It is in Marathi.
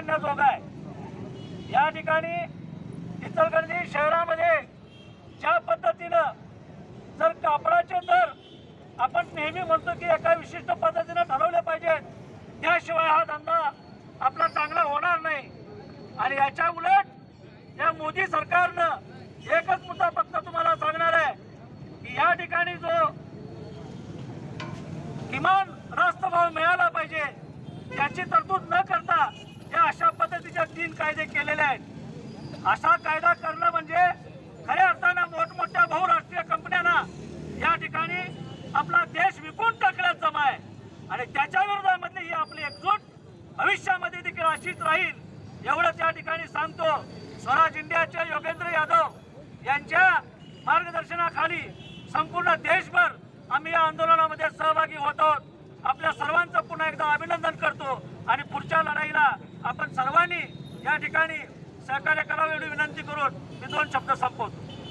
करण्याजोगा आहे। या ठिकाणी इचलकरंजी शहरामध्ये ज्या पद्धतीनं जर कापडाचे दर आपण नेहमी म्हणतो की एका विशिष्ट पद्धतीने ठरवले पाहिजेत, त्याशिवाय हा धंदा आपला चांगला होणार नाही। आणि याच्या उलट या मोदी सरकारनं एकच मुद्दा फक्त तुम्हाला सांगणार आहे की या ठिकाणी जो किमान रास्त भाव मिळाला पाहिजे याची तरतूद न करता या अशा पद्धतीचे 3 कायदे केलेले आहेत। असा कायदा करणं म्हणजे खऱ्या अर्थानं मोठमोठ्या बहुराष्ट्रीय कंपन्यांना या ठिकाणी आपला देश विकून टाकण्यात जमा आहे आणि त्याच्या विरोधामध्ये ही आपली एकजूट भविष्यामध्ये देखील अशीच राहील एवढंच या ठिकाणी सांगतो। स्वराज इंडियाचे योगेंद्र यादव यांच्या मार्गदर्शनाखाली संपूर्ण देशभर आम्ही या आंदोलनामध्ये सहभागी होतो। आपल्या सर्वांचं पुन्हा एकदा अभिनंदन करतो आणि पुढच्या लढाईला आपण सर्वांनी या ठिकाणी सहकार्य करावे एवढी विनंती करून मी 2 शब्द संपवतो।